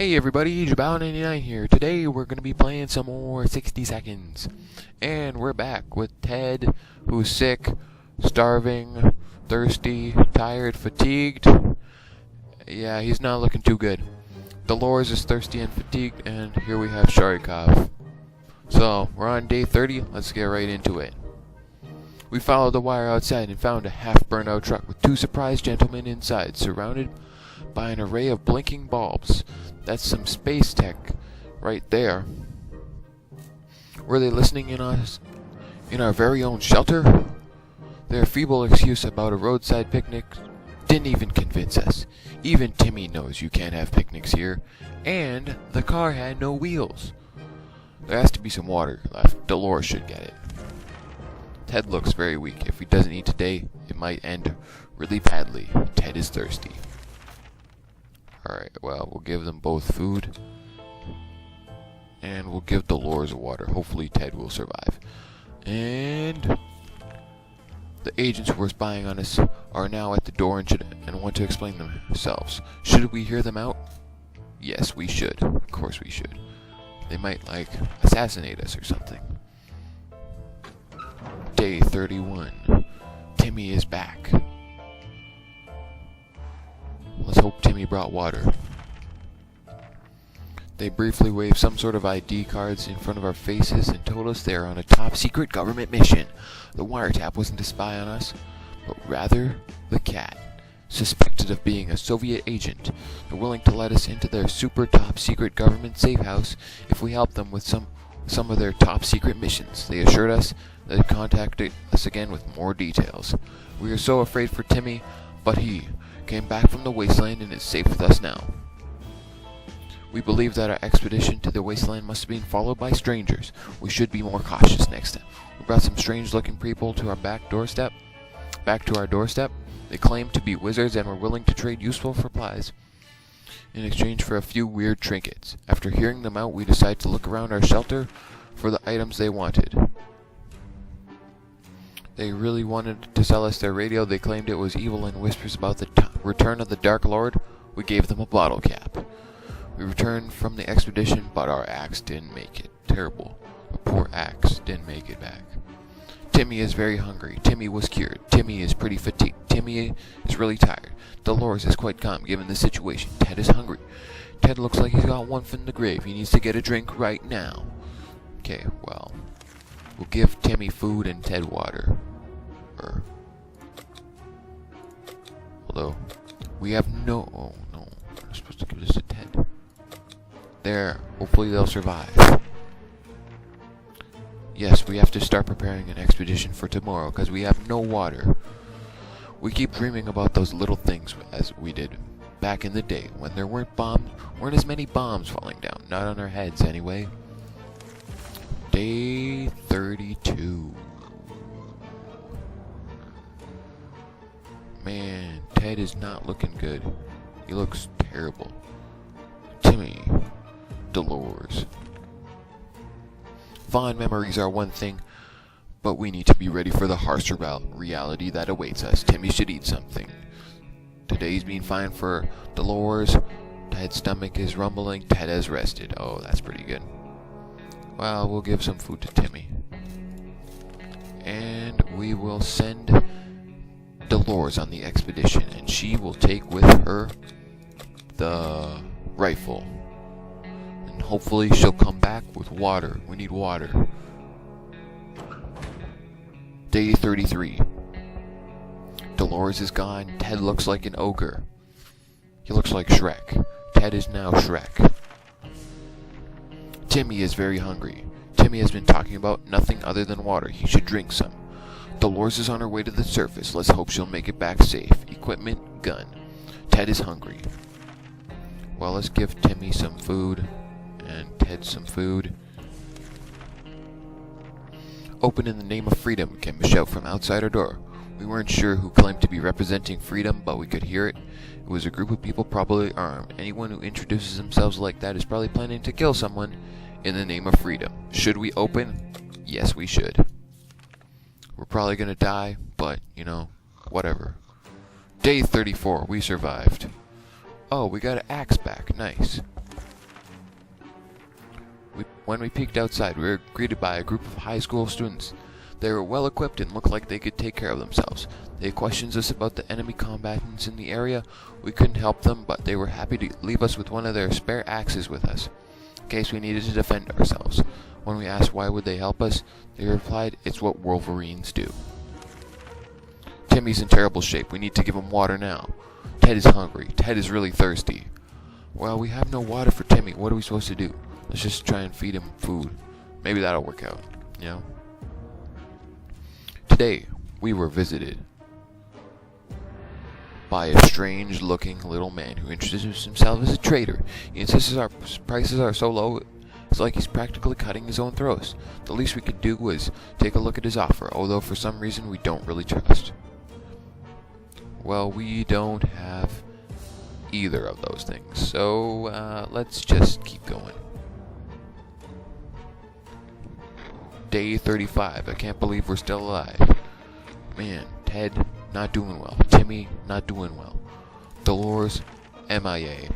Hey everybody, Jabal99 here. Today we're going to be playing some more 60 seconds. And we're back with Ted, who's sick, starving, thirsty, tired, fatigued. Yeah, he's not looking too good. Dolores is thirsty and fatigued, and here we have Sharikov. So, we're on day 30, let's get right into it. We followed the wire outside and found a half-burned-out truck with two surprised gentlemen inside, surrounded by an array of blinking bulbs. That's some space tech right there. Were they listening in on us in our very own shelter? Their feeble excuse about a roadside picnic didn't even convince us. Even Timmy knows you can't have picnics here, and the car had no wheels. There has to be some water left. Dolores should get it. Ted looks very weak. If he doesn't eat today, it might end really badly. Ted is thirsty. Alright, well, we'll give them both food. And we'll give Dolores water. Hopefully Ted will survive. And the agents who were spying on us are now at the door and want to explain themselves. Should we hear them out? Yes, we should. Of course we should. They might, assassinate us or something. Day 31. Timmy is back. Let's hope Timmy brought water. They briefly waved some sort of ID cards in front of our faces and told us they are on a top-secret government mission. The wiretap wasn't to spy on us, but rather the cat, suspected of being a Soviet agent. They're willing to let us into their super top-secret government safe house if we help them with some of their top-secret missions. They assured us they'd contact us again with more details. We are so afraid for Timmy, but he came back from the wasteland and is safe with us now. We believe that our expedition to the wasteland must have been followed by strangers. We should be more cautious next time. We brought some strange-looking people to our back to our doorstep. They claimed to be wizards and were willing to trade useful supplies in exchange for a few weird trinkets. After hearing them out, we decided to look around our shelter for the items they wanted. They really wanted to sell us their radio. They claimed it was evil and whispers about the return of the Dark Lord. We gave them a bottle cap. We returned from the expedition, but our axe didn't make it. Terrible. The poor axe didn't make it back. Timmy is very hungry. Timmy was cured. Timmy is pretty fatigued. Timmy is really tired. Dolores is quite calm given the situation. Ted is hungry. Ted looks like he's got one foot in the grave. He needs to get a drink right now. Okay, well, we'll give Timmy food and Ted water. Although, we have no... Oh, no. We're supposed to give this to Ted. There. Hopefully they'll survive. Yes, we have to start preparing an expedition for tomorrow, because we have no water. We keep dreaming about those little things as we did back in the day, when there weren't as many bombs falling down. Not on our heads, anyway. Day 32. Man, Ted is not looking good. He looks terrible. Timmy. Dolores. Fond memories are one thing, but we need to be ready for the harsher reality that awaits us. Timmy should eat something. Today's been fine for Dolores. Ted's stomach is rumbling. Ted has rested. Oh, that's pretty good. Well, we'll give some food to Timmy. And we will send Dolores on the expedition, and she will take with her the rifle. And hopefully she'll come back with water. We need water. Day 33. Dolores is gone. Ted looks like an ogre. He looks like Shrek. Ted is now Shrek. Timmy is very hungry. Timmy has been talking about nothing other than water. He should drink some. Dolores is on her way to the surface. Let's hope she'll make it back safe. Equipment, gun. Ted is hungry. Well, let's give Timmy some food. And Ted some food. Open in the name of freedom, came a shout from outside our door. We weren't sure who claimed to be representing freedom, but we could hear it. It was a group of people probably armed. Anyone who introduces themselves like that is probably planning to kill someone in the name of freedom. Should we open? Yes, we should. We're probably gonna die, but, whatever. Day 34, we survived. Oh, we got an axe back, nice. When we peeked outside, we were greeted by a group of high school students. They were well equipped and looked like they could take care of themselves. They questioned us about the enemy combatants in the area. We couldn't help them, but they were happy to leave us with one of their spare axes with us, in case we needed to defend ourselves. When we asked why would they help us, they replied, "It's what Wolverines do." Timmy's in terrible shape. We need to give him water now. Ted is hungry. Ted is really thirsty. Well, we have no water for Timmy. What are we supposed to do? Let's just try and feed him food. Maybe that'll work out, you know? Today, we were visited by a strange-looking little man who introduced himself as a trader. He insists our prices are so low, it's like he's practically cutting his own throats. The least we could do was take a look at his offer, although for some reason we don't really trust. Well, we don't have either of those things, so let's just keep going. Day 35. I can't believe we're still alive. Man, Ted, not doing well. Timmy, not doing well. Dolores, MIA.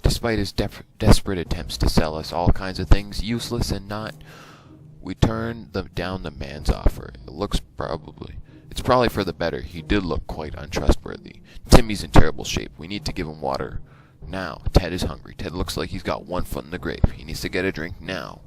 Despite his desperate attempts to sell us all kinds of things, useless and not, we turned down the man's offer. It's probably for the better. He did look quite untrustworthy. Timmy's in terrible shape. We need to give him water now. Ted is hungry. Ted looks like he's got one foot in the grave. He needs to get a drink now.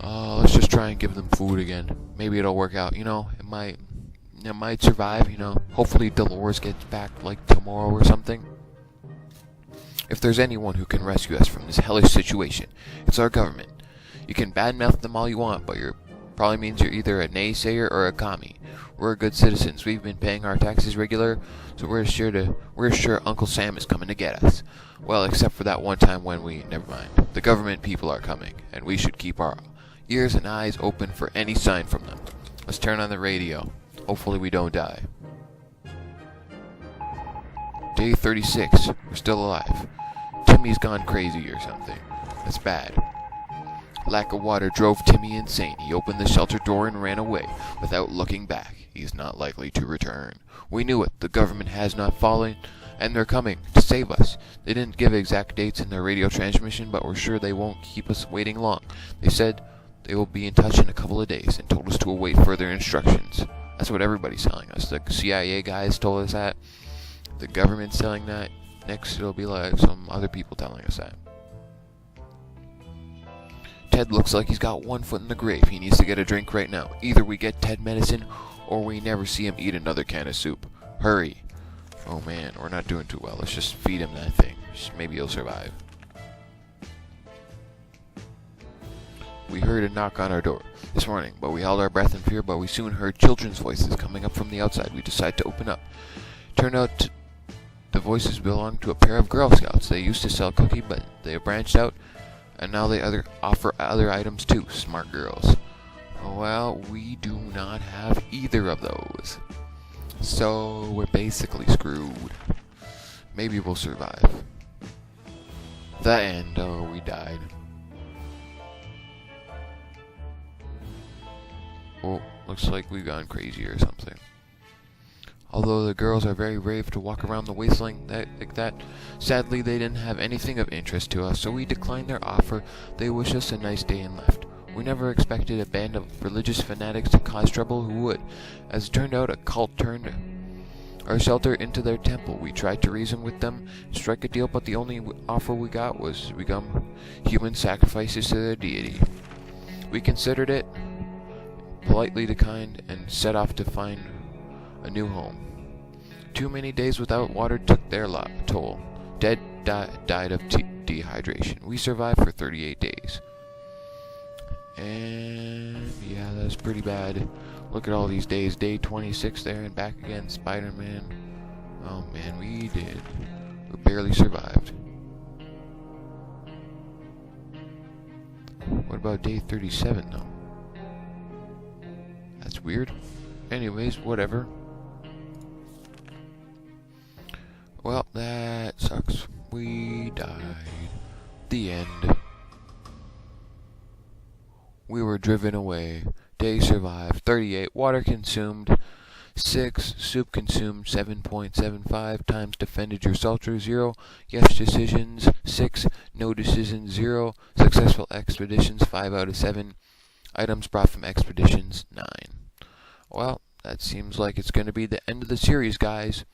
Let's just try and give them food again. Maybe it'll work out. You know, it might survive. You know, hopefully Dolores gets back like tomorrow or something. If there's anyone who can rescue us from this hellish situation, it's our government. You can badmouth them all you want, but probably means you're either a naysayer or a commie. We're good citizens. We've been paying our taxes regular, so we're sure Uncle Sam is coming to get us. Well, except for that one time when never mind. The government people are coming, and we should keep our ears and eyes open for any sign from them. Let's turn on the radio. Hopefully we don't die. Day 36. We're still alive. Timmy's gone crazy or something. That's bad. Lack of water drove Timmy insane. He opened the shelter door and ran away without looking back. He's not likely to return. We knew it. The government has not fallen, and they're coming to save us. They didn't give exact dates in their radio transmission, but we're sure they won't keep us waiting long. They said they will be in touch in a couple of days and told us to await further instructions. That's what everybody's telling us. The CIA guys told us that. The government's telling that. Next it'll be like some other people telling us that. Ted looks like he's got one foot in the grave. He needs to get a drink right now. Either we get Ted medicine, or we never see him eat another can of soup. Hurry. Oh man, we're not doing too well. Let's just feed him that thing. Maybe he'll survive. We heard a knock on our door this morning, but we held our breath in fear, but we soon heard children's voices coming up from the outside. We decided to open up. Turned out the voices belonged to a pair of Girl Scouts. They used to sell cookie, but they branched out, and now they offer other items too. Smart girls. Well, we do not have either of those. So we're basically screwed. Maybe we'll survive. The end. Oh, we died. Oh, looks like we've gone crazy or something. Although the girls are very brave to walk around the wasteland like that, sadly they didn't have anything of interest to us, so we declined their offer. They wished us a nice day and left. We never expected a band of religious fanatics to cause trouble who would. As it turned out, a cult turned our shelter into their temple. We tried to reason with them, strike a deal, but the only offer we got was to become human sacrifices to their deity. We considered it, politely declined, and set off to find a new home. Too many days without water took their toll. Ted died of dehydration. We survived for 38 days. And yeah, that's pretty bad. Look at all these days. Day 26 there and back again. Spider-Man. Oh man, we barely survived. What about day 37 though? That's weird. Anyways, whatever. Well, that sucks. We died. The end. We were driven away. Day survived. 38. Water consumed. 6. Soup consumed. 7.75 times defended your shelter. 0. Yes decisions. 6. no decisions 0, successful expeditions 5 out of 7, items brought from expeditions 9. Well, that seems like it's going to be the end of the series, guys.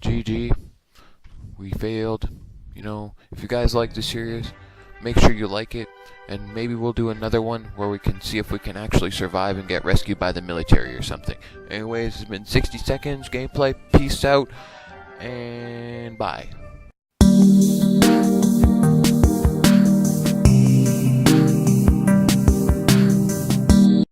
GG. We failed. You know, if you guys like the series, make sure you like it, and maybe we'll do another one where we can see if we can actually survive and get rescued by the military or something. Anyways, it's been 60 seconds gameplay. Peace out, and bye.